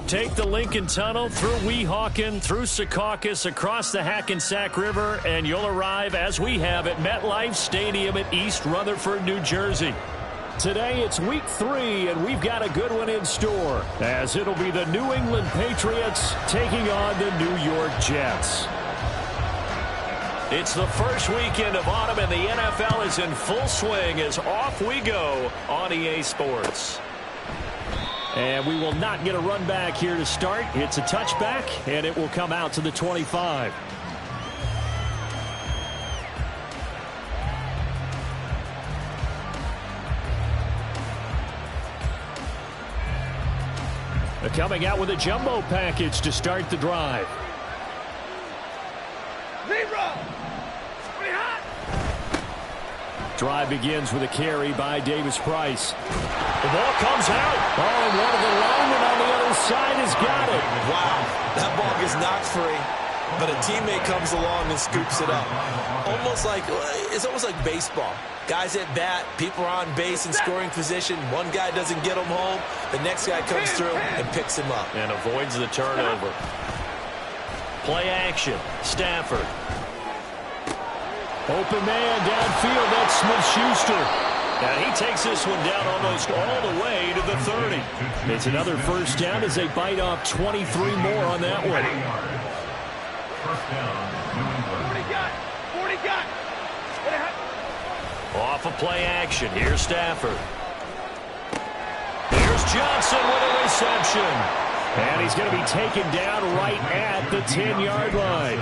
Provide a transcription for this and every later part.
Take the Lincoln Tunnel through Weehawken, through Secaucus, across the Hackensack River, and you'll arrive, as we have, at MetLife Stadium at East Rutherford, New Jersey. Today, it's week 3, and we've got a good one in store, as it'll be the New England Patriots taking on the New York Jets. It's the first weekend of autumn, and the NFL is in full swing as off we go on EA Sports. And we will not get a run back here to start. It's a touchback, and it will come out to the 25. Coming out with a jumbo package to start the drive. Drive begins with a carry by Davis Price. The ball comes out. Oh, and one of the linemen on the other side has got it. Wow, that ball gets knocked free, but a teammate comes along and scoops it up. It's almost like baseball. Guys at bat, people are on base in scoring position. One guy doesn't get him home. The next guy comes through and picks him up. And avoids the turnover. Play action. Stafford. Open man downfield. That's Smith-Schuster. And he takes this one down almost all the way to the 30. It's another first down as they bite off 23 more on that one. 40 got. Off of play action. Here's Stafford. Here's Johnson with a reception. And he's going to be taken down right at the 10-yard line.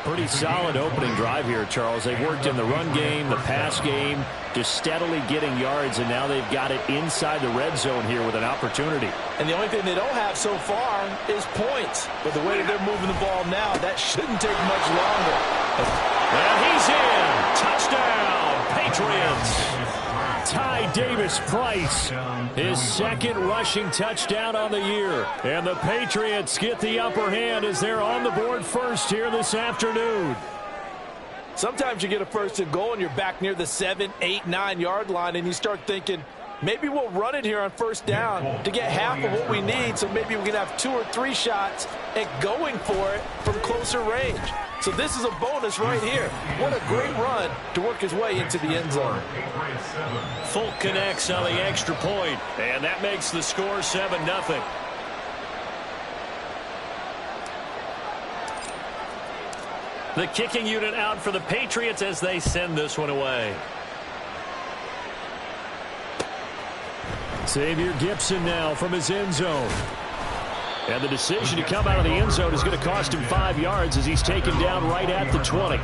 Pretty solid opening drive here, Charles. They've worked in the run game, the pass game, just steadily getting yards, and now they've got it inside the red zone here with an opportunity. And the only thing they don't have so far is points. But the way they're moving the ball now, that shouldn't take much longer. And he's in. Touchdown, Patriots. Ty Davis-Price, his second rushing touchdown on the year. And the Patriots get the upper hand as they're on the board first here this afternoon. Sometimes you get a first and goal and you're back near the 7, 8, 9-yard line, and you start thinking, maybe we'll run it here on first down to get half of what we need, so maybe we can have 2 or 3 shots at going for it from closer range. So this is a bonus right here. What a great run to work his way into the end zone. Folk connects on the extra point, and that makes the score 7-0. The kicking unit out for the Patriots as they send this one away. Xavier Gipson now from his end zone. And the decision to come out of the end zone is going to cost him 5 yards as he's taken down right at the 20.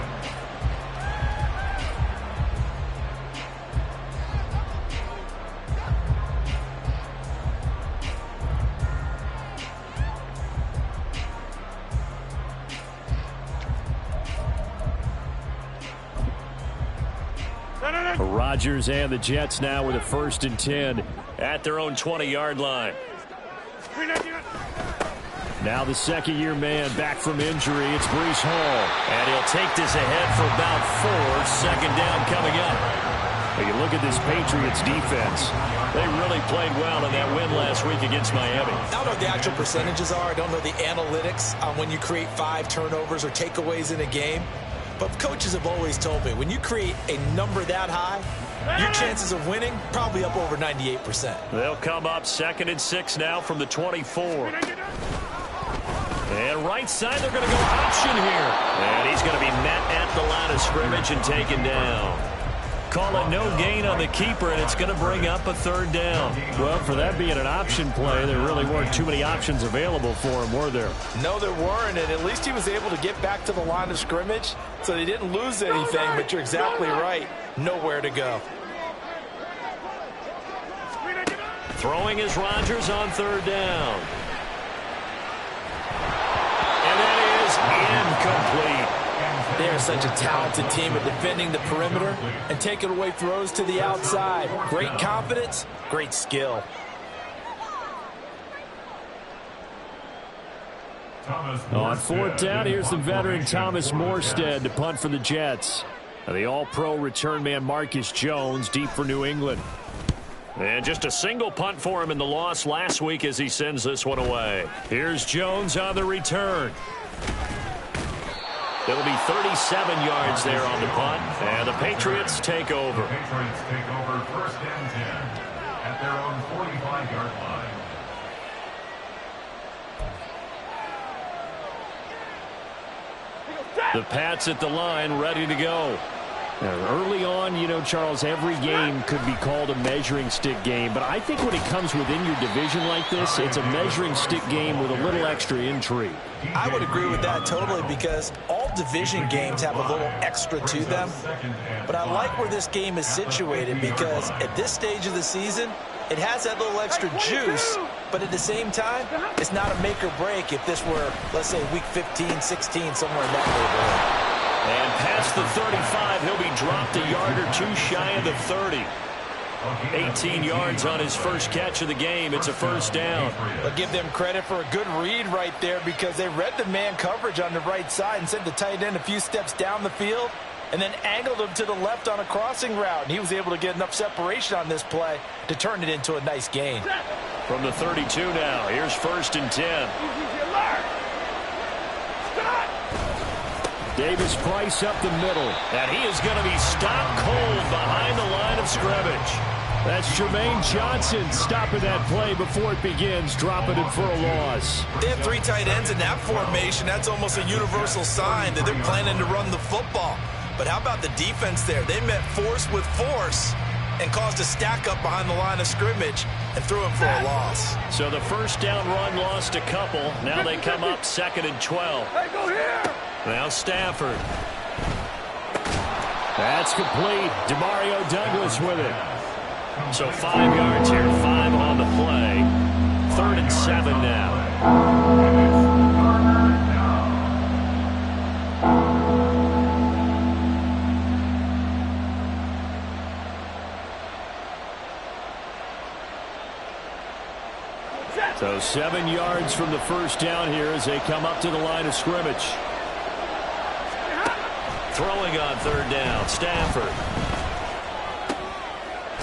Rodgers and the Jets now with a 1st and 10 at their own 20-yard line. Now the second-year man back from injury. It's Breece Hall. And he'll take this ahead for about 4. Second down coming up. When you look at this Patriots defense, they really played well in that win last week against Miami. I don't know what the actual percentages are. I don't know the analytics on when you create 5 turnovers or takeaways in a game. But coaches have always told me, when you create a number that high, your chances of winning probably up over 98%. They'll come up 2nd and 6 now from the 24. And right side, they're going to go option here. And he's going to be met at the line of scrimmage and taken down. Call it no gain on the keeper, and it's going to bring up a 3rd down. Well, for that being an option play, there really weren't too many options available for him, were there? No, there weren't, and at least he was able to get back to the line of scrimmage, so they didn't lose anything, but you're exactly right. Nowhere to go. Throwing is Rodgers on 3rd down. And that is incomplete. They are such a talented team at defending the perimeter and taking away throws to the outside. Great confidence, great skill. On 4th down, here's the veteran Thomas Morstead to punt for the Jets. The all-pro return man Marcus Jones deep for New England. And just a single punt for him in the loss last week as he sends this one away. Here's Jones on the return. It'll be 37 yards there on the punt, and the Patriots take over. The Patriots take over 1st and 10 at their own 45-yard line. The Pats at the line, ready to go. Early on, you know, Charles, every game could be called a measuring stick game. But I think when it comes within your division like this, it's a measuring stick game with a little extra intrigue. I would agree with that totally because all division games have a little extra to them. But I like where this game is situated because at this stage of the season, it has that little extra juice. But at the same time, it's not a make or break if this were, let's say, week 15, 16, somewhere in that neighborhood. And past the 35, he'll be dropped a yard or two shy of the 30. 18 yards on his first catch of the game. It's a first down. But give them credit for a good read right there because they read the man coverage on the right side and sent the tight end a few steps down the field and then angled him to the left on a crossing route. And he was able to get enough separation on this play to turn it into a nice gain. From the 32 now, here's 1st and 10. Davis Price up the middle. And he is going to be stopped cold behind the line of scrimmage. That's Jermaine Johnson stopping that play before it begins, dropping it for a loss. They have 3 tight ends in that formation. That's almost a universal sign that they're planning to run the football. But how about the defense there? They met force with force and caused a stack up behind the line of scrimmage and threw him for a loss. So the first down run lost a couple. Now they come up 2nd and 12. Hey, go here! Now Stafford. That's complete. Demario Douglas with it. So 5 yards here, 5 on the play. 3rd and 7 now. So 7 yards from the first down here as they come up to the line of scrimmage. Throwing on 3rd down, Stafford.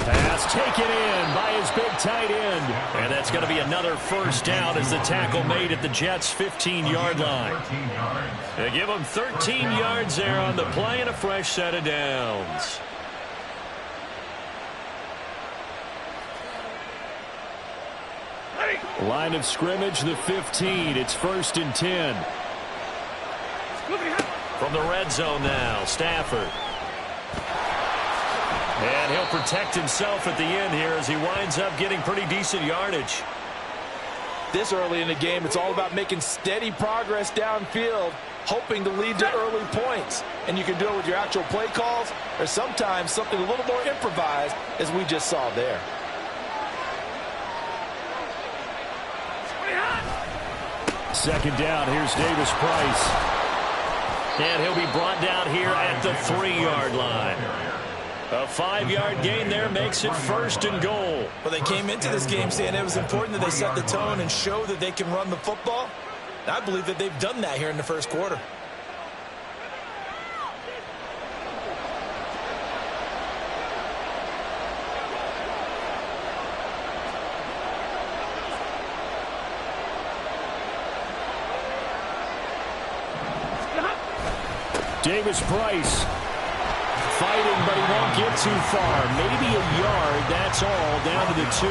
Pass taken in by his big tight end. And that's going to be another first down as the tackle made at the Jets' 15-yard line. They give them 13 yards there on the play and a fresh set of downs. Line of scrimmage, the 15. It's 1st and 10. From the red zone now, Stafford. And he'll protect himself at the end here as he winds up getting pretty decent yardage. This early in the game, it's all about making steady progress downfield, hoping to lead to early points. And you can do it with your actual play calls or sometimes something a little more improvised as we just saw there. Second down, here's Davis Price. And he'll be brought down here at the 3-yard line. A 5-yard gain there makes it 1st and goal. Well, they came into this game saying it was important that they set the tone and show that they can run the football. I believe that they've done that here in the first quarter. Davis Price fighting, but he won't get too far. Maybe a yard, that's all, down to the 2.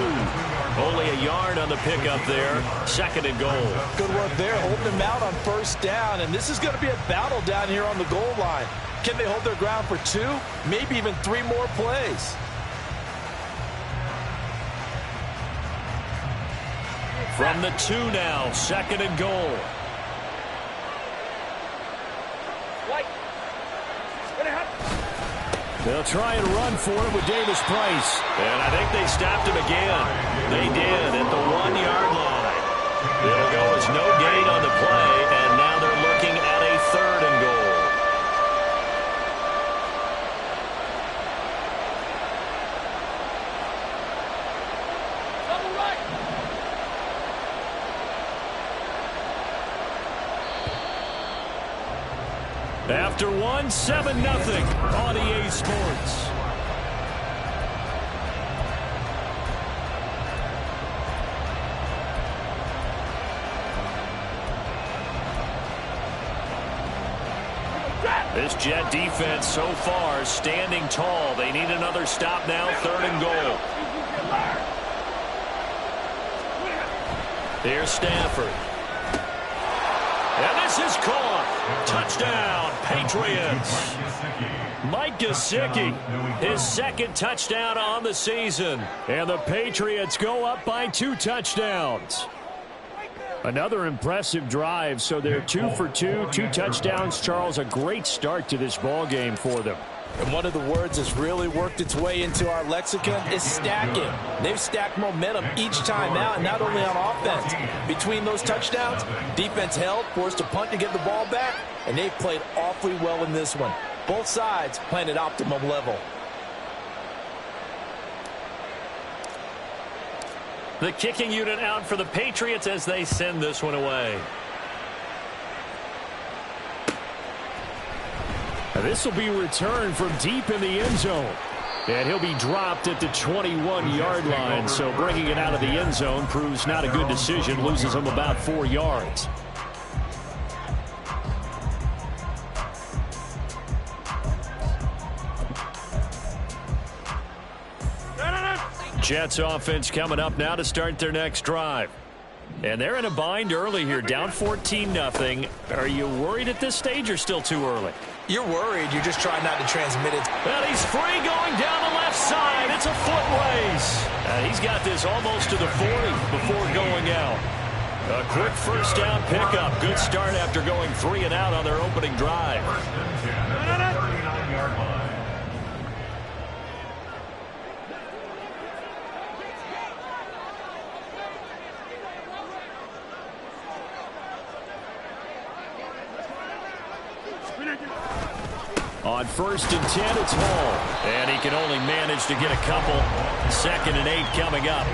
Only a yard on the pickup there. 2nd and goal. Good work there, holding them out on 1st down. And this is going to be a battle down here on the goal line. Can they hold their ground for 2, maybe even 3 more plays? From the 2 now, 2nd and goal. They'll try and run for it with Davis Price. And I think they stopped him again. They did at the 1-yard line. It'll go as no gain on the play, and now they're looking at a 3rd and goal. After 1, 7-0 on EA Sports. This Jet defense so far standing tall. They need another stop now, 3rd and goal. Here's Stafford. And this is caught. Touchdown, Patriots. Mike Gesicki, his 2nd touchdown on the season. And the Patriots go up by 2 touchdowns. Another impressive drive, so they're 2 for 2, 2 touchdowns. Charles, a great start to this ball game for them. And one of the words that's really worked its way into our lexicon is stacking. They've stacked momentum each time out, not only on offense. Between those touchdowns, defense held, forced a punt to get the ball back, and they've played awfully well in this one. Both sides playing at optimum level. The kicking unit out for the Patriots as they send this one away. This will be returned from deep in the end zone. And he'll be dropped at the 21-yard line. So bringing it out of the end zone proves not a good decision. Loses him about 4 yards. Jets offense coming up now to start their next drive. And they're in a bind early here, down 14-0. Are you worried at this stage or still too early? You're worried. You're just trying not to transmit it. And he's free going down the left side. It's a foot race. He's got this almost to the 40 before going out. A quick first down pickup. Good start after going 3 and out on their opening drive. 39-yard line. On 1st and 10, it's Hall. And he can only manage to get a couple. 2nd and 8 coming up.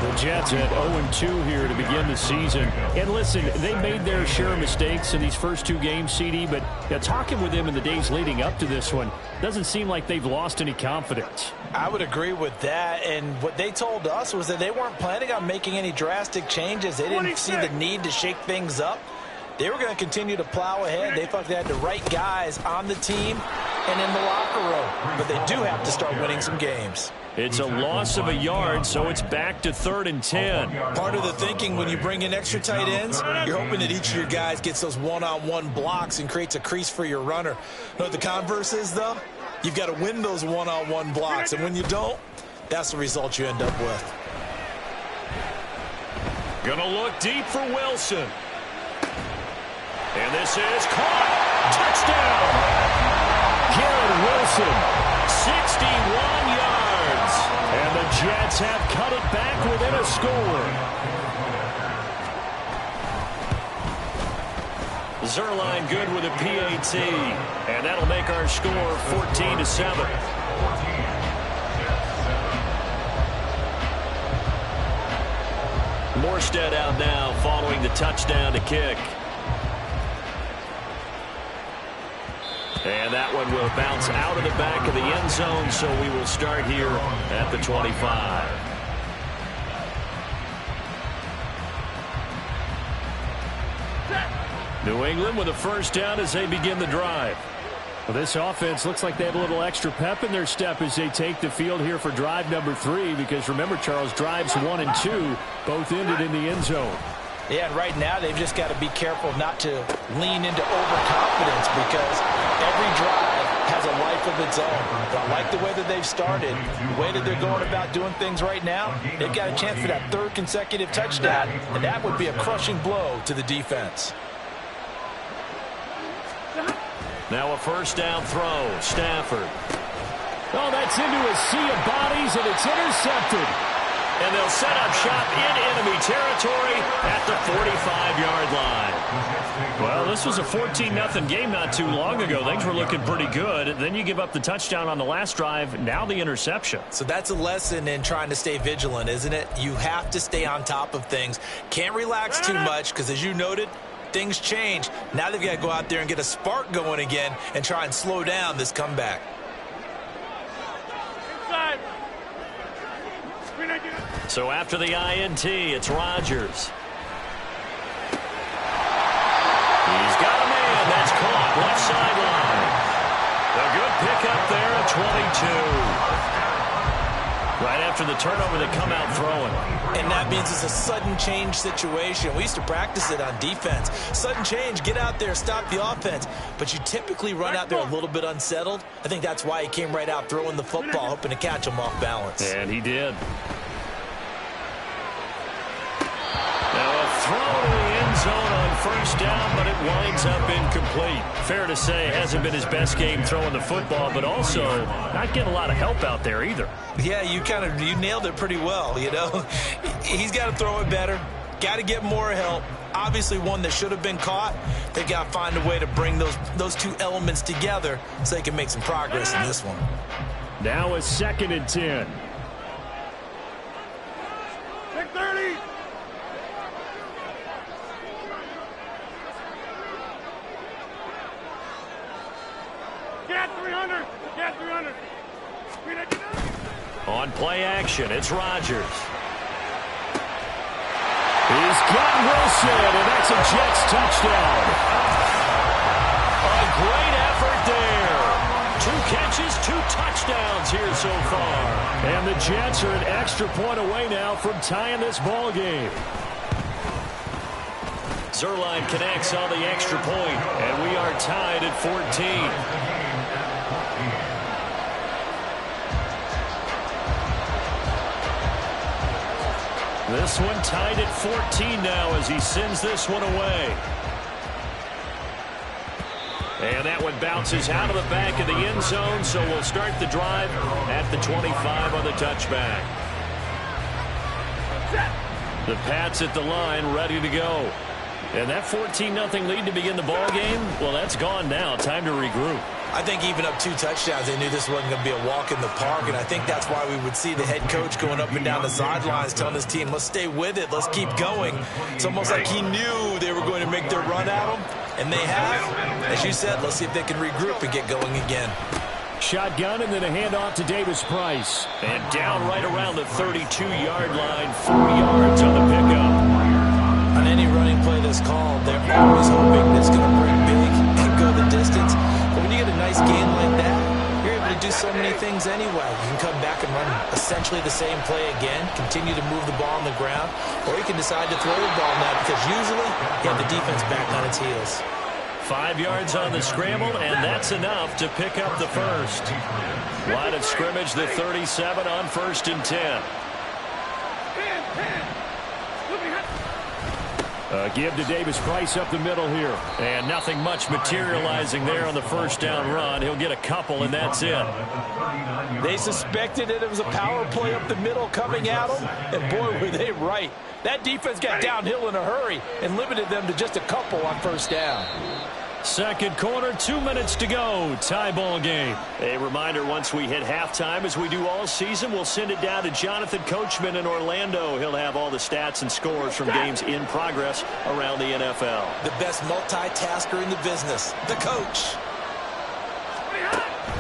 The Jets at 0-2 here to begin the season. And listen, they made their share of mistakes in these first 2 games, CD, but talking with them in the days leading up to this one, doesn't seem like they've lost any confidence. I would agree with that, and what they told us was that they weren't planning on making any drastic changes. They didn't see the need to shake things up. They were going to continue to plow ahead. They thought they had the right guys on the team and in the locker room. But they do have to start winning some games. It's a loss of a yard, so it's back to 3rd and 10. Part of the thinking when you bring in extra tight ends, you're hoping that each of your guys gets those one-on-one blocks and creates a crease for your runner. You know what the converse is, though? You've got to win those one-on-one blocks. And when you don't, that's the result you end up with. Gonna look deep for Wilson. And this is caught. Touchdown. Garrett Wilson, 61 yards. And the Jets have cut it back within a score. Zerline good with a PAT. And that'll make our score 14-7. Morstead out now following the touchdown to kick. And that one will bounce out of the back of the end zone, so we will start here at the 25. New England with a first down as they begin the drive. Well, this offense looks like they have a little extra pep in their step as they take the field here for drive number 3, because remember, Charles, drives 1 and 2 both ended in the end zone. Yeah, and right now they've just got to be careful not to lean into overconfidence, because every drive has a life of its own. But I like the way that they've started, the way that they're going about doing things right now. They've got a chance for that 3rd consecutive touchdown, and that would be a crushing blow to the defense. Now a first down throw. Stafford. Oh, that's into a sea of bodies, and it's intercepted. And they'll set up shop in enemy territory at the 45-yard line. Well, this was a 14-0 game not too long ago. Things were looking pretty good. Then you give up the touchdown on the last drive. Now the interception. So that's a lesson in trying to stay vigilant, isn't it? You have to stay on top of things. Can't relax too much, because as you noted, things change. Now they've got to go out there and get a spark going again and try and slow down this comeback. So after the INT, it's Rodgers. He's got a man. That's caught left sideline. pick up there at 22. Right after the turnover, they come out throwing. And that means it's a sudden change situation. We used to practice it on defense. Sudden change, get out there, stop the offense. But you typically run out there a little bit unsettled. I think that's why he came right out throwing the football, hoping to catch him off balance. And he did. Now a throw to the end zone on first down, but it winds up incomplete. Fair to say, it hasn't been his best game throwing the football, but also not getting a lot of help out there either. Yeah, you nailed it pretty well, you know. He's got to throw it better. Got to get more help. Obviously one that should have been caught. They got to find a way to bring those two elements together so they can make some progress in this one. Now a 2nd and 10. 6:30. Get 300. Get 300. On play action, it's Rodgers. He's got Wilson, and that's a Jets touchdown. A great effort there. 2 catches, 2 touchdowns here so far. And the Jets are an extra point away now from tying this ball game. Zerline connects on the extra point, and we are tied at 14. This one tied at 14 now as he sends this one away. And that one bounces out of the back of the end zone, so we'll start the drive at the 25 on the touchback. The Pats at the line, ready to go. And that 14-0 lead to begin the ball game, well, that's gone now. Time to regroup. I think even up 2 touchdowns, they knew this wasn't going to be a walk in the park, and I think that's why we would see the head coach going up and down the sidelines telling his team, let's stay with it, let's keep going. It's almost like he knew they were going to make their run at him, and they have. As you said, let's see if they can regroup and get going again. Shotgun and then a handoff to Davis-Price. And down right around the 32-yard line, 4 yards on the pickup. On any running play that's called, they're always hoping it's going to break big and go the distance. But when you get a nice gain like that, you're able to do so many things anyway. You can come back and run essentially the same play again, continue to move the ball on the ground, or you can decide to throw the ball now because usually you have the defense back on its heels. 5 yards on the scramble, and that's enough to pick up the first. Line of scrimmage, the 37 on 1st and 10. Give to Davis-Price up the middle here. And nothing much materializing there on the first down run. He'll get a couple, and that's it. They suspected it was a power play up the middle coming at them, and boy, were they right. That defense got downhill in a hurry and limited them to just a couple on first down. Second quarter, 2 minutes to go. Tie ball game. A reminder, once we hit halftime, as we do all season, we'll send it down to Jonathan Coachman in Orlando. He'll have all the stats and scores from games in progress around the NFL. The best multitasker in the business, the coach.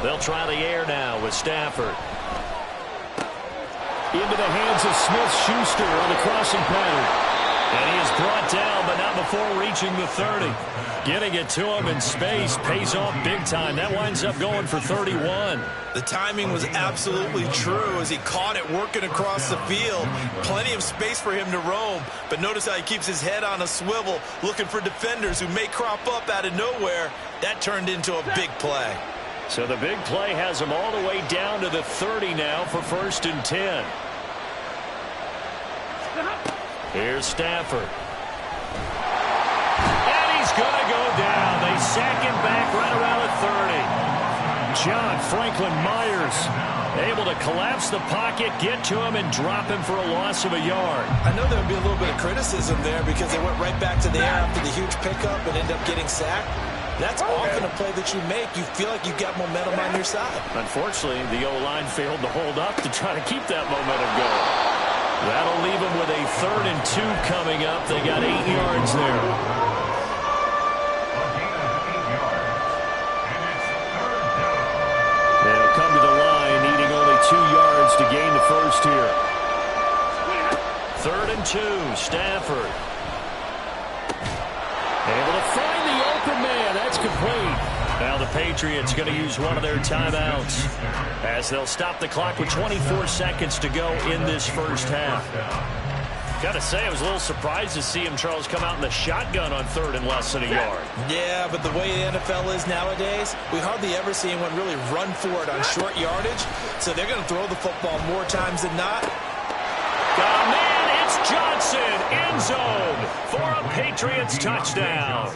They'll try the air now with Stafford. Into the hands of Smith-Schuster on the crossing pattern. And he is brought down, but not before reaching the 30. Getting it to him in space pays off big time. That winds up going for 31. The timing was absolutely true as he caught it working across the field. Plenty of space for him to roam, but notice how he keeps his head on a swivel looking for defenders who may crop up out of nowhere. That turned into a big play. So the big play has him all the way down to the 30 now for 1st and 10. Here's Stafford. And he's going to go down. They sack him back right around the 30. John Franklin Myers able to collapse the pocket, get to him, and drop him for a loss of a yard. I know there would be a little bit of criticism there because they went right back to the air after the huge pickup and ended up getting sacked. That's often a play that you make. You feel like you've got momentum on your side. Unfortunately, the O-line failed to hold up to try to keep that momentum going. That'll leave them with a 3rd and 2 coming up. They got 8 yards there. They'll come to the line, needing only 2 yards to gain the first here. 3rd and 2, Stafford. Able to find the open man. That's complete. Now the Patriots going to use one of their timeouts as they'll stop the clock with 24 seconds to go in this first half. Got to say, I was a little surprised to see him, Charles, come out in the shotgun on third and less than a yard. Yeah, but the way the NFL is nowadays, we hardly ever see anyone really run for it on short yardage. So they're going to throw the football more times than not. Got a man, it's Johnson, end zone for a Patriots touchdown.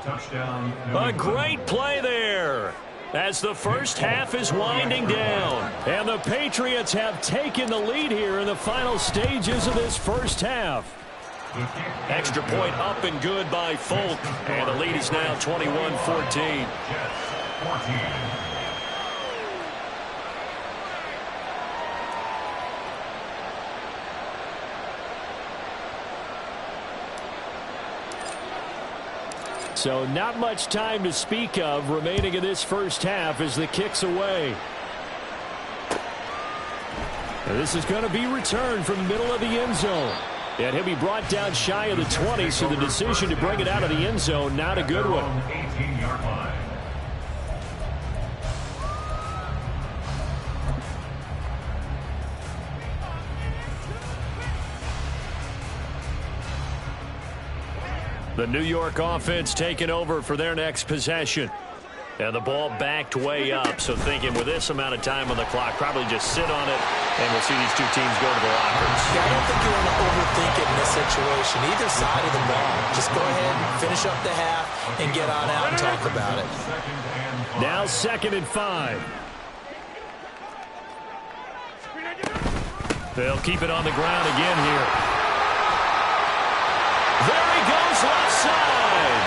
A great play there as the first half is winding down. And the Patriots have taken the lead here in the final stages of this first half. Extra point up and good by Folk. And the lead is now 21-14. So not much time to speak of remaining in this first half as the kick's away. And this is going to be returned from the middle of the end zone. And he'll be brought down shy of the 20, so the decision to bring it out of the end zone, not a good one. 18-yard line. The New York offense taking over for their next possession. And the ball backed way up, so thinking with this amount of time on the clock, probably just sit on it, and we'll see these two teams go to the lockers. Yeah, I don't think you want to overthink it in this situation. Either side of the ball. Just go ahead and finish up the half and get on out and talk about it. Now 2nd and 5. They'll keep it on the ground again here. There he goes left side.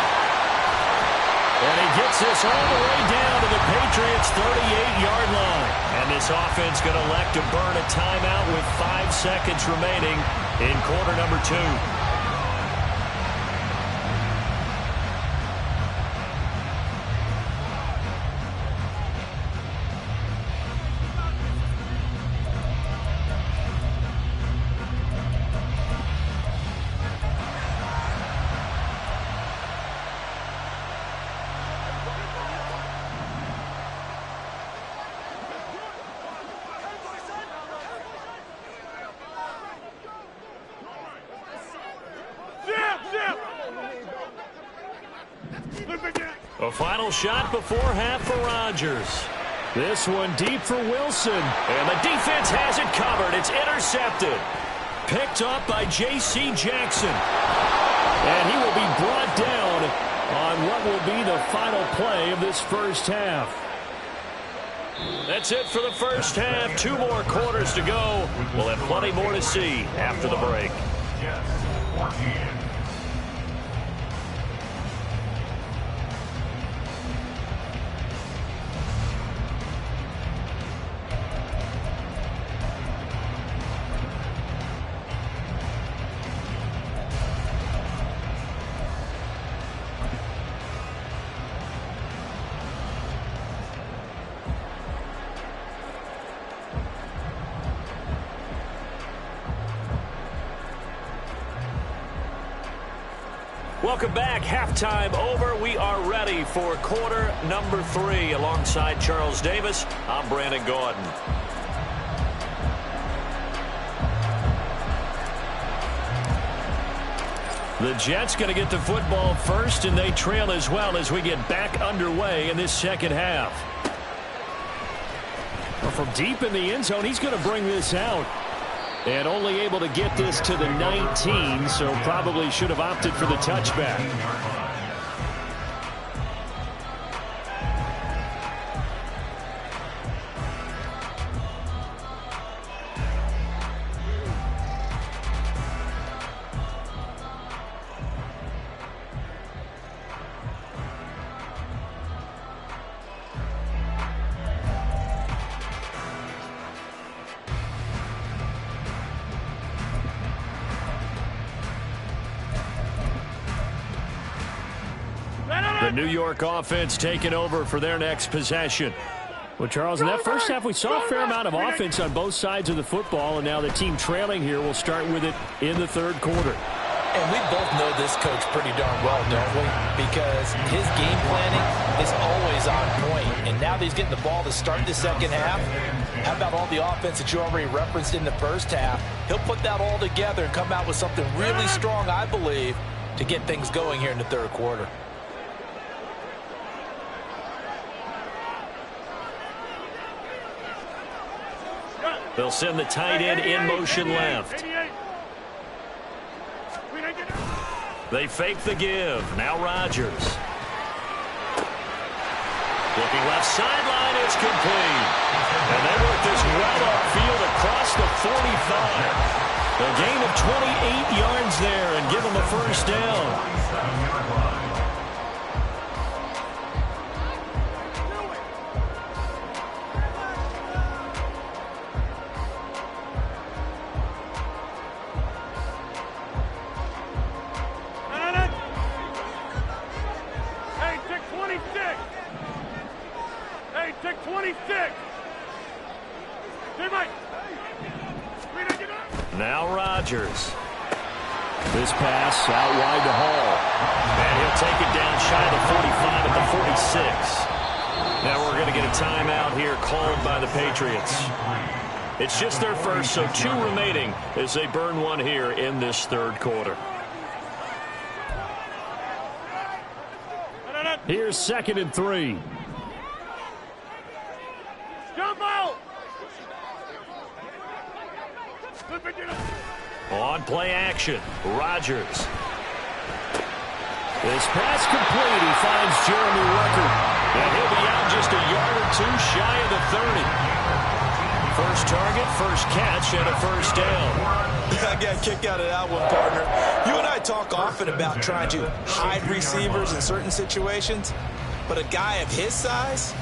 And he gets this all the way down to the Patriots' 38-yard line. And this offense going to elect to burn a timeout with 5 seconds remaining in quarter number 2. A final shot before half for Rodgers. This one deep for Wilson. And the defense has it covered. It's intercepted. Picked up by J.C. Jackson. And he will be brought down on what will be the final play of this first half. That's it for the first half. 2 more quarters to go. We'll have plenty more to see after the break. Jets 14. Welcome back. Halftime over. We are ready for quarter number 3. Alongside Charles Davis, I'm Brandon Gordon. The Jets going to get the football first, and they trail as well as we get back underway in this second half. Well, from deep in the end zone, he's going to bring this out. And only able to get this to the 19, so probably should have opted for the touchback. The New York offense taking over for their next possession. Well, Charles, in that first half, we saw a fair amount of offense on both sides of the football, and now the team trailing here will start with it in the third quarter. And we both know this coach pretty darn well, don't we? Because his game planning is always on point. And now that he's getting the ball to start the second half, how about all the offense that you already referenced in the first half? He'll put that all together and come out with something really strong, I believe, to get things going here in the third quarter. They'll send the tight end in motion left. They fake the give. Now Rodgers. Looking left sideline, it's complete. And they work this well upfield across the 45. A gain of 28 yards there and give them a first down. Take 26. Now Rodgers. This pass out wide to Hall. And he'll take it down shy of the 45 at the 46. Now we're going to get a timeout here called by the Patriots. It's just their first, so 2 remaining as they burn one here in this third quarter. Here's 2nd and 3. Jump out! On play action, Rodgers. This pass complete. He finds Jeremy Ruckert. And he'll be out just a yard or 2 shy of the 30. First target, first catch, and a first down. I got a kick out of that one, partner. You and I talk often about trying to hide receivers in certain situations, but a guy of his size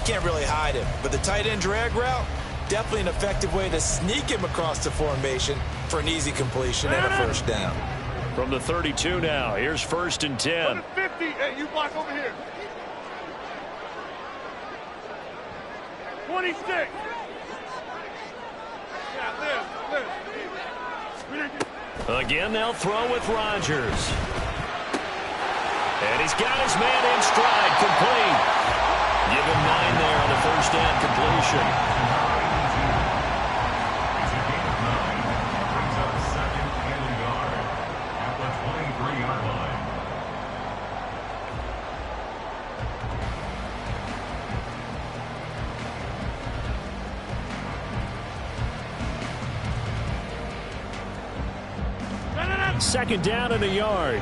can't really hide him. But the tight end drag route, definitely an effective way to sneak him across the formation for an easy completion and a first down. From the 32 now, here's 1st and 10. 50. Hey, you block over here. 26. Yeah, live. Again, they'll throw with Rodgers. And he's got his man in stride, complete. Give him 9 there on the first down completion. It's a gain of 9. Brings up 2nd and a yard at the 23-yard line. Second down and a yard.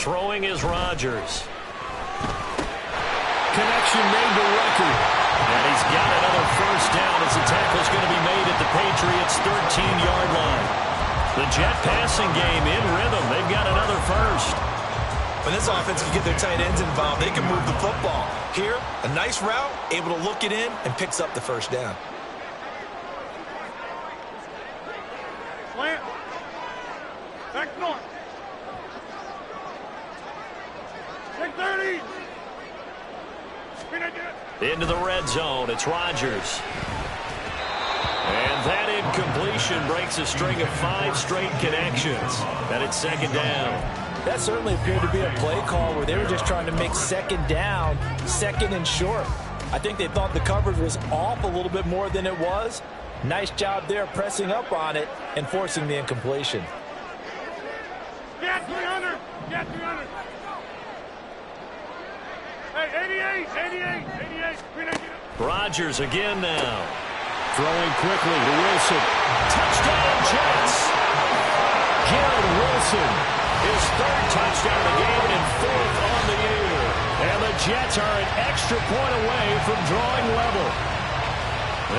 Throwing is Rodgers. Connection made to Ruckert. And he's got another first down as the tackle's going to be made at the Patriots' 13-yard line. The Jet passing game in rhythm. They've got another first. When this offense can get their tight ends involved, they can move the football. Here, a nice route, able to look it in, and picks up the first down. Slant. Back north. 630. Into the red zone. It's Rodgers. And that incompletion breaks a string of 5 straight connections. And it's 2nd down. That certainly appeared to be a play call where they were just trying to make 2nd down, 2nd and short. I think they thought the coverage was off a little bit more than it was. Nice job there pressing up on it and forcing the incompletion. Get 300. Get 300. Hey, 88. Rodgers again now. Throwing quickly to Wilson. Touchdown, Jets. Garrett Wilson. His 3rd touchdown of the game and 4th on the year. And the Jets are an extra point away from drawing level.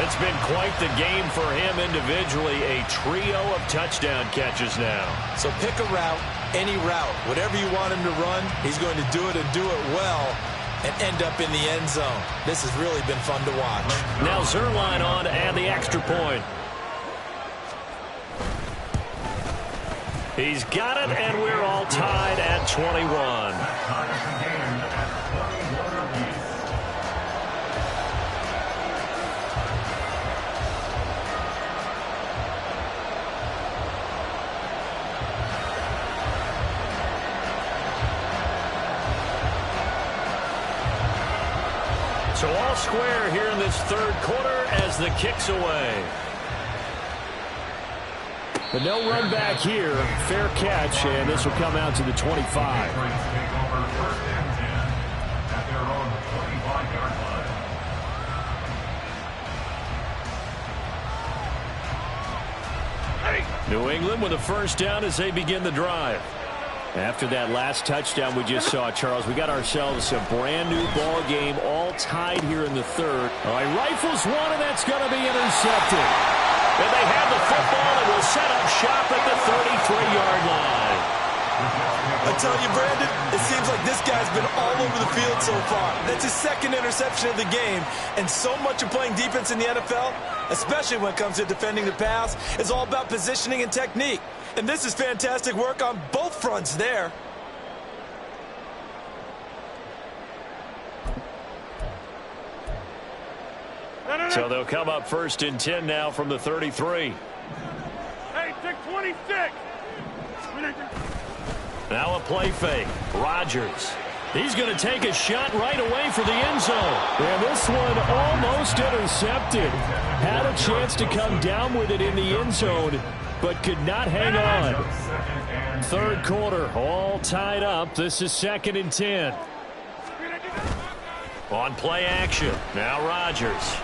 It's been quite the game for him individually. A trio of touchdown catches now. So pick a route, any route. Whatever you want him to run, he's going to do it and do it well and end up in the end zone. This has really been fun to watch. Now Zerline on to add the extra point. He's got it, and we're all tied at 21. So all square here in this third quarter as the kick's away. But no run back here. Fair catch, and this will come out to the 25. New England with a first down as they begin the drive. After that last touchdown we just saw, Charles, we got ourselves a brand-new ball game, all tied here in the third. All right, rifles one, and that's going to be intercepted. And they have the football and will set up shop at the 33-yard line. I tell you, Brandon, it seems like this guy's been all over the field so far. That's his second interception of the game, and so much of playing defense in the NFL, especially when it comes to defending the pass, is all about positioning and technique. And this is fantastic work on both fronts there. So they'll come up first and 10 now from the 33. Hey, take 26. Now a play fake. Rodgers. He's going to take a shot right away for the end zone. And this one almost intercepted. Had a chance to come down with it in the end zone, but could not hang on. Third quarter, all tied up. This is 2nd and 10. On play action. Now Rodgers.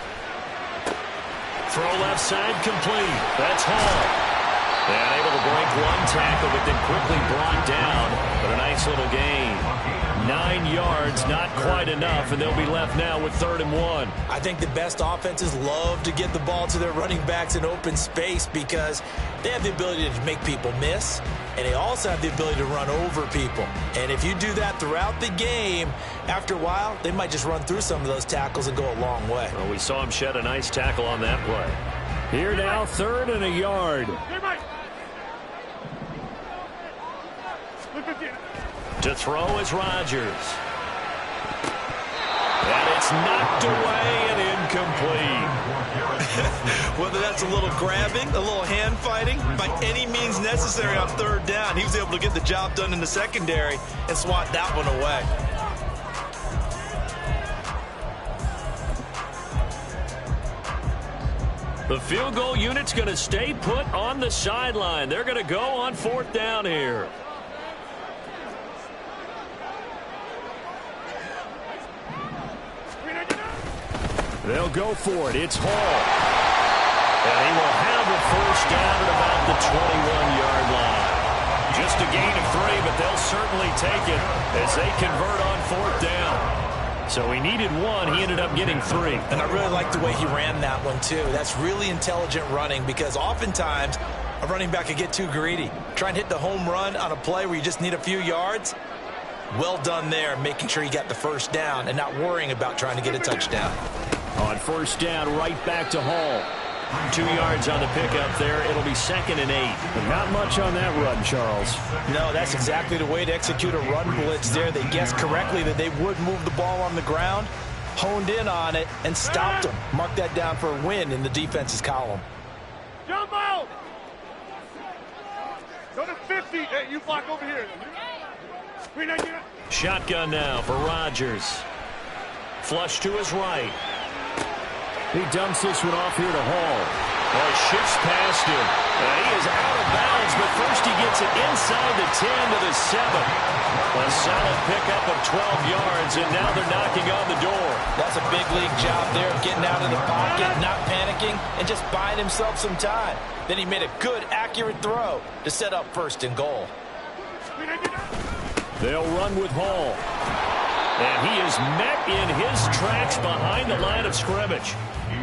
Throw left side complete. That's Hall. And able to break one tackle, but then quickly brought down. But a nice little gain. 9 yards, not quite enough, and they'll be left now with 3rd and 1. I think the best offenses love to get the ball to their running backs in open space because they have the ability to make people miss, and they also have the ability to run over people. And if you do that throughout the game, after a while, they might just run through some of those tackles and go a long way. Well, we saw him shed a nice tackle on that play. Here now, 3rd and a yard. To throw is Rodgers. And it's knocked away and incomplete. Whether that's a little grabbing, a little hand fighting, by any means necessary on 3rd down, he was able to get the job done in the secondary and swat that one away. The field goal unit's going to stay put on the sideline. They're going to go on 4th down here. They'll go for it. It's Hall. And he will have a first down at about the 21-yard line. Just a gain of 3, but they'll certainly take it as they convert on 4th down. So he needed 1. He ended up getting 3. And I really like the way he ran that one, too. That's really intelligent running because oftentimes a running back could get too greedy. Try and hit the home run on a play where you just need a few yards. Well done there, making sure you got the first down and not worrying about trying to get a touchdown. On 1st down, right back to Hall. 2 yards on the pickup there. It'll be 2nd and 8. But not much on that run, Charles. No, that's exactly the way to execute a run blitz there. They guessed correctly that they would move the ball on the ground, honed in on it, and stopped them. Mark that down for a win in the defense's column. Jump out! Go to 50. Hey, you block over here. Shotgun now for Rodgers. Flush to his right. He dumps this one off here to Hall. Well, shifts past him. He is out of bounds, but first he gets it inside the 10 to the 7. A solid pickup of 12 yards, and now they're knocking on the door. That's a big league job there, getting out of the pocket, not panicking, and just buying himself some time. Then he made a good, accurate throw to set up 1st and goal. They'll run with Hall. And he is met in his tracks behind the line of scrimmage.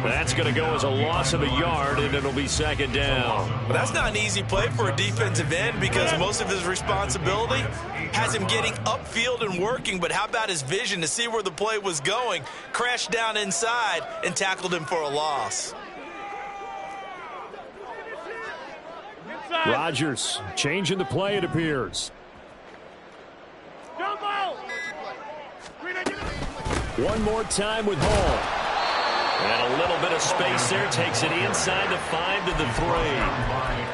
That's going to go as a loss of a yard, and it'll be 2nd down. Well, that's not an easy play for a defensive end because most of his responsibility has him getting upfield and working, but how about his vision to see where the play was going, crashed down inside, and tackled him for a loss. Rodgers changing the play, it appears. Jump out! One more time with Hall. And a little bit of space there. Takes it inside the 5 to the 3.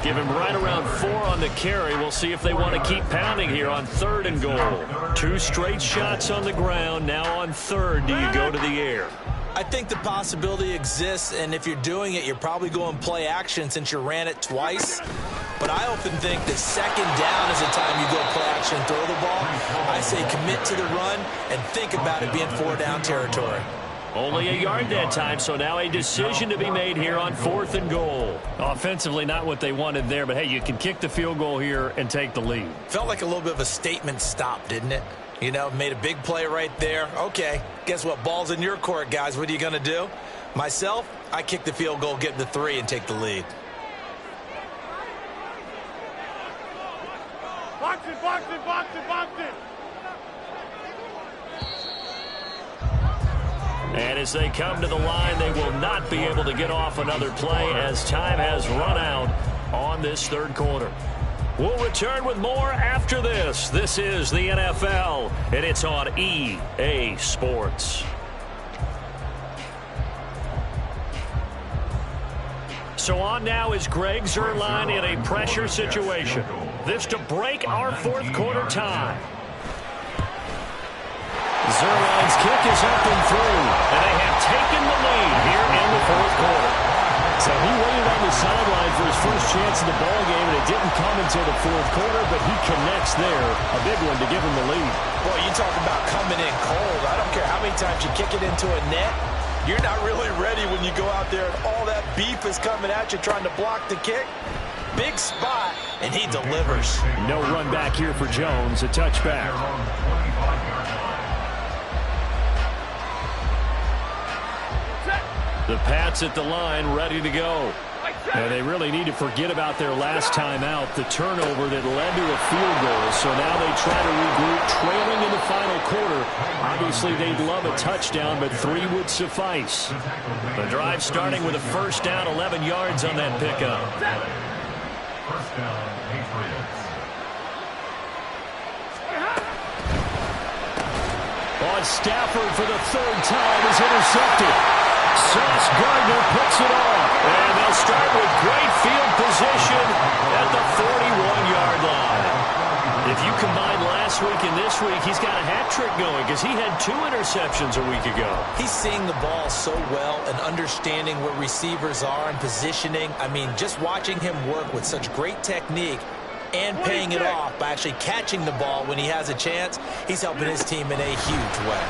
Give him right around 4 on the carry. We'll see if they want to keep pounding here on 3rd and goal. 2 straight shots on the ground. Now on 3rd, do you go to the air? I think the possibility exists, and if you're doing it, you're probably going play action since you ran it twice. But I often think that 2nd down is the time you go play action and throw the ball. I say commit to the run and think about it being 4 down territory. Only a yard that time, so now a decision to be made here on 4th and goal. Offensively, not what they wanted there, but hey, you can kick the field goal here and take the lead. Felt like a little bit of a statement stop, didn't it? You know, made a big play right there. Okay, guess what? Ball's in your court, guys. What are you going to do? Myself, I kick the field goal, get the 3, and take the lead. Box it, box it, box it, box it. And as they come to the line, they will not be able to get off another play as time has run out on this 3rd quarter. We'll return with more after this. This is the NFL, and it's on EA Sports. So on now is Greg Zuerlein in a pressure situation. This to break our 4th quarter tie. Zuerlein's kick is up and through, and they have taken the lead here in the 4th quarter. So he waited on the sideline for his first chance in the ball game, and it didn't come until the 4th quarter, but he connects there, a big one to give him the lead. Boy, you talk about coming in cold. I don't care how many times you kick it into a net. You're not really ready when you go out there and all that beef is coming at you trying to block the kick. Big spot, and he delivers. No run back here for Jones, a touchback. The Pats at the line, ready to go. And they really need to forget about their last time out, the turnover that led to a field goal. So now they try to regroup, trailing in the final quarter. Obviously, they'd love a touchdown, but 3 would suffice. The drive starting with a 1st down, 11 yards on that pickup. 1st down, Patriots. On Stafford for the 3rd time is intercepted. Sauce Gardner puts it on. And they'll start with great field position at the 41-yard line. If you combine last week and this week, he's got a hat trick going because he had 2 interceptions a week ago. He's seeing the ball so well and understanding where receivers are and positioning. I mean, just watching him work with such great technique and paying it off by actually catching the ball when he has a chance, he's helping his team in a huge way.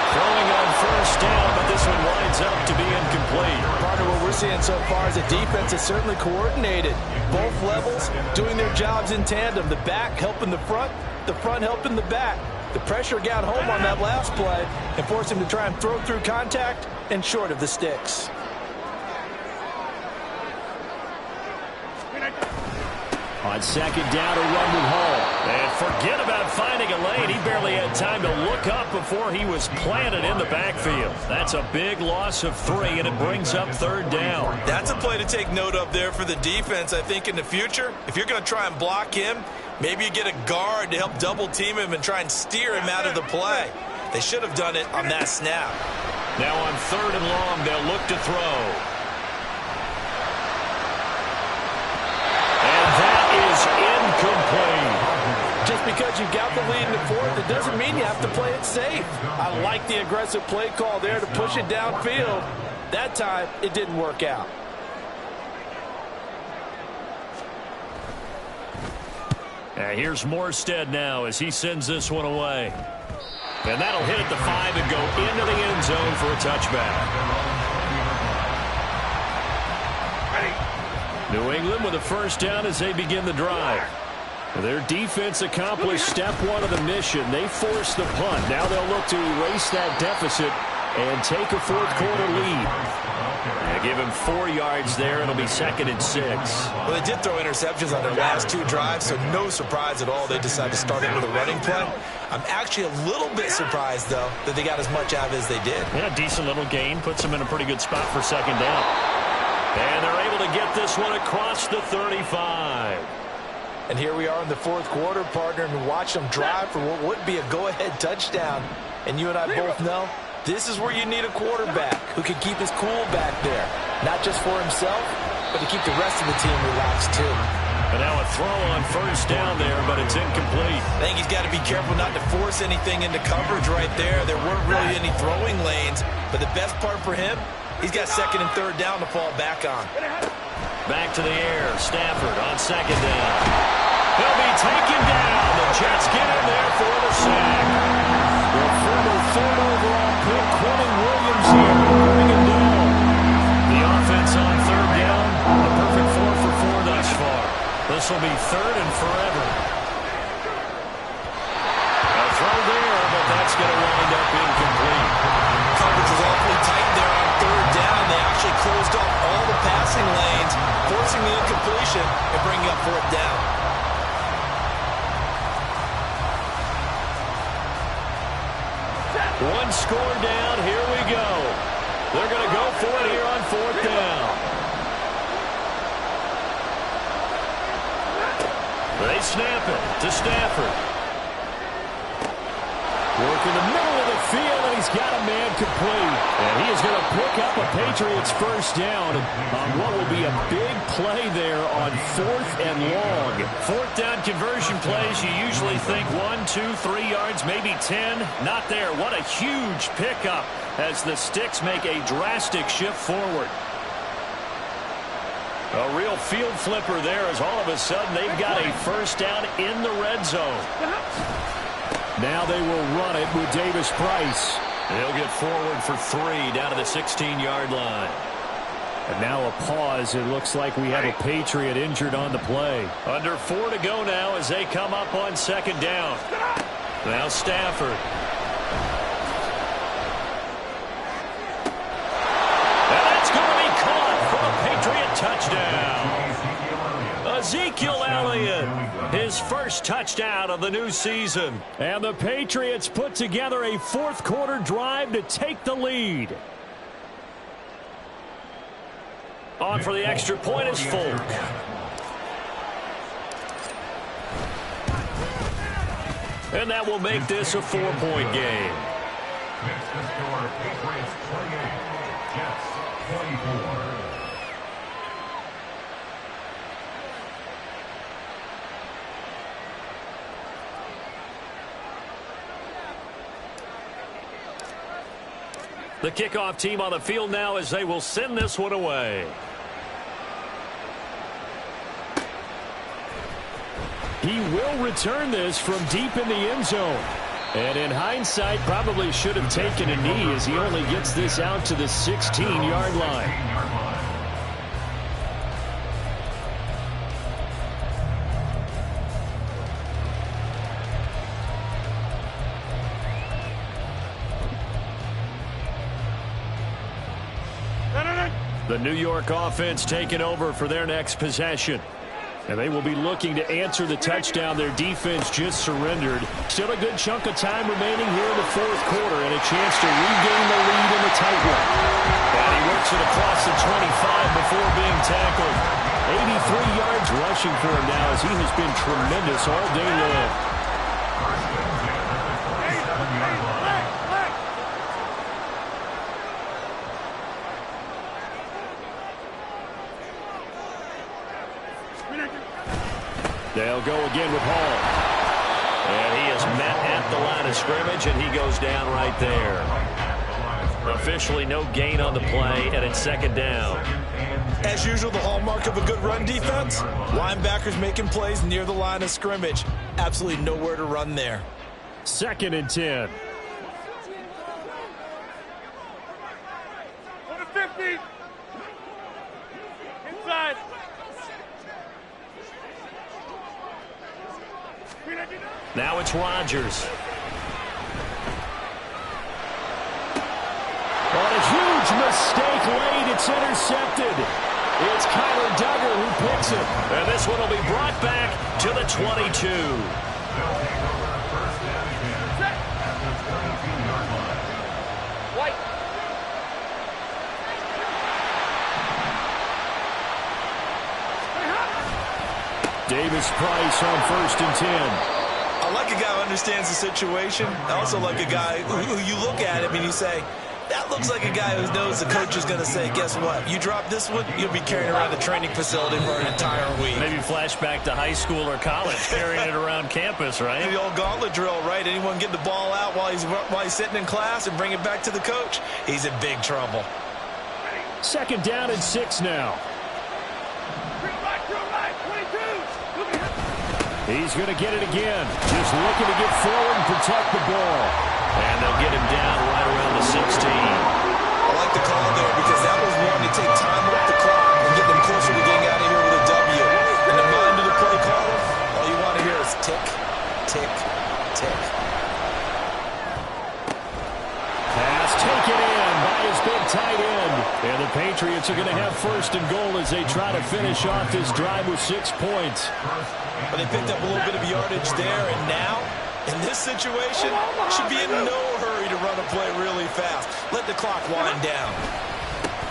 Throwing on 1st down, but this one winds up to be incomplete. Partner, what we're seeing so far is a defense is certainly coordinated. Both levels doing their jobs in tandem. The back helping the front helping the back. The pressure got home on that last play and forced him to try and throw through contact and short of the sticks. On 2nd down, a run with Hall. And forget about finding a lane. He barely had time to look up before he was planted in the backfield. That's a big loss of 3, and it brings up 3rd down. That's a play to take note of there for the defense, I think, in the future. If you're going to try and block him, maybe you get a guard to help double-team him and try and steer him out of the play. They should have done it on that snap. Now on 3rd and long, they'll look to throw. Is incomplete. Just because you've got the lead in the 4th, it doesn't mean you have to play it safe. I like the aggressive play call there to push it downfield. That time, it didn't work out. Here's Morstead now as he sends this one away. And that'll hit at the 5 and go into the end zone for a touchback. New England with a 1st down as they begin the drive. Their defense accomplished step 1 of the mission. They forced the punt. Now they'll look to erase that deficit and take a 4th quarter lead. Give him 4 yards there. It'll be 2nd and 6. Well, they did throw interceptions on their last 2 drives, so no surprise at all they decided to start in with a running play. I'm actually a little bit surprised, though, that they got as much out of it as they did. Yeah, decent little gain. Puts them in a pretty good spot for 2nd down. And they're able to get this one across the 35. And here we are in the 4th quarter, partner, and watch them drive for what would be a go-ahead touchdown. And you and I both know This is where you need a quarterback who can keep his cool back there. Not just for himself, but to keep the rest of the team relaxed too. And now a throw on first down there, but it's incomplete. I think he's got to be careful not to force anything into coverage right there. There weren't really any throwing lanes, but the best part for him, he's got second and third down to fall back on. Back to the air. Stafford on second down. He'll be taken down. The Jets get in there for the sack. The former third overall pick, Quentin Williams here, bring him down. The offense on third down, a perfect 4 for 4 thus far. This will be third and forever. A throw there, but that's going to wind up incomplete. Coverage was awfully tight there on third down. They actually closed off all the passing lanes, forcing the incompletion and bringing up fourth down. One score down, here we go. They're going to go for it here on fourth down. They snap it to Stafford. Work in the middle of the field, and he's got a man complete. And he is going to pick up a Patriots first down on what will be a big play there on fourth and long. Fourth down conversion plays, you usually think 1, 2, 3 yards, maybe 10. Not there. What a huge pickup as the Sticks make a drastic shift forward. A real field flipper there as all of a sudden they've got a first down in the red zone. Now they will run it with Davis Price. They'll get forward for 3 down to the 16-yard line. And now a pause. It looks like we have a Patriot injured on the play. Under 4 to go now as they come up on second down. Now Stafford. And that's going to be caught for a Patriot touchdown. Ezekiel Elliott, his first touchdown of the new season. And the Patriots put together a fourth-quarter drive to take the lead. On for the extra point is Folk. And that will make this a 4-point game. Next to score, Patriots 28, Jets 24. The kickoff team on the field now as they will send this one away. He will return this from deep in the end zone. And in hindsight, probably should have taken a knee as he only gets this out to the 16-yard line. The New York offense taking over for their next possession. And they will be looking to answer the touchdown their defense just surrendered. Still a good chunk of time remaining here in the fourth quarter and a chance to regain the lead in the tight one. And he works it across the 25 before being tackled. 83 yards rushing for him now as he has been tremendous all day long. They'll go again with Hall. And he is met at the line of scrimmage, and he goes down right there. Officially no gain on the play, and it's second down. As usual, the hallmark of a good run defense, linebackers making plays near the line of scrimmage. Absolutely nowhere to run there. Second and 10. On the 50. Inside. Now it's Rodgers. On a huge mistake late, it's intercepted. It's Kyler Duggar who picks it. And this one will be brought back to the 22. White. Davis Price on first and 10. I like a guy who understands the situation. Also like a guy who you look at him and you say, that looks like a guy who knows the coach is going to say, guess what? You drop this one, you'll be carrying around the training facility for an entire week. Maybe flashback to high school or college, carrying it around campus, right? The old gauntlet drill, right? Anyone get the ball out while he's sitting in class and bring it back to the coach? He's in big trouble. 2nd down and 6 now. He's going to get it again. Just looking to get forward and protect the ball. And they'll get him down right around the 16. I like the call there because that was one to take time off the clock and get them closer to getting out of here with a W. In the mind of the play caller, all you want to hear is tick, tick, tick. Pass taken in by his big tight end. And the Patriots are going to have 1st and goal as they try to finish off this drive with 6 points. But they picked up a little bit of yardage there, and now, in this situation, should be in no hurry to run a play really fast. Let the clock wind down.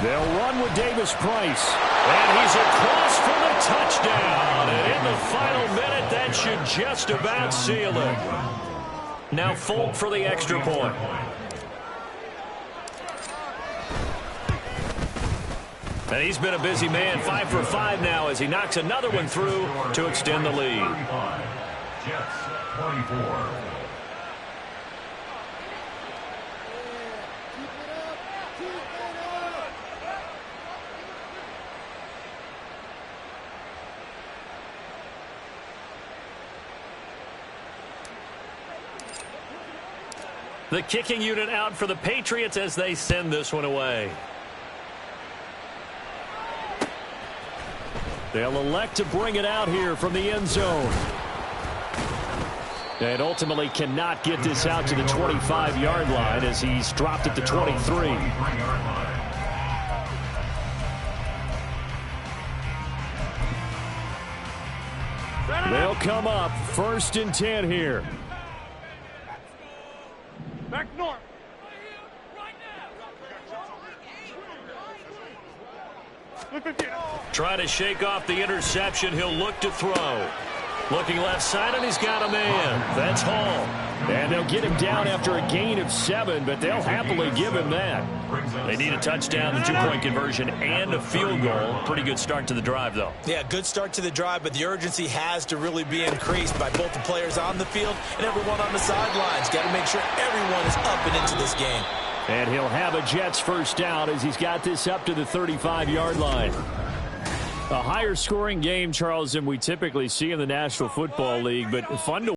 They'll run with Davis Price. And he's across for the touchdown. And in the final minute, that should just about seal it. Now Folk for the extra point. And he's been a busy man, 5 for 5 now as he knocks another one through to extend the lead. Jets 24. The kicking unit out for the Patriots as they send this one away. They'll elect to bring it out here from the end zone. And ultimately cannot get this out to the 25-yard line as he's dropped at the 23. They'll come up 1st and 10 here. Back north. Try to shake off the interception. He'll look to throw. Looking left side, and he's got a man. That's Hall. And they'll get him down after a gain of 7, but they'll happily give him that. They need a touchdown, the 2-point conversion, and a field goal. Pretty good start to the drive, though. Yeah, good start to the drive, but the urgency has to really be increased by both the players on the field and everyone on the sidelines. Got to make sure everyone is up and into this game. And he'll have a Jets 1st down as he's got this up to the 35-yard line. A higher scoring game, Charles, than we typically see in the National Football League, but fun to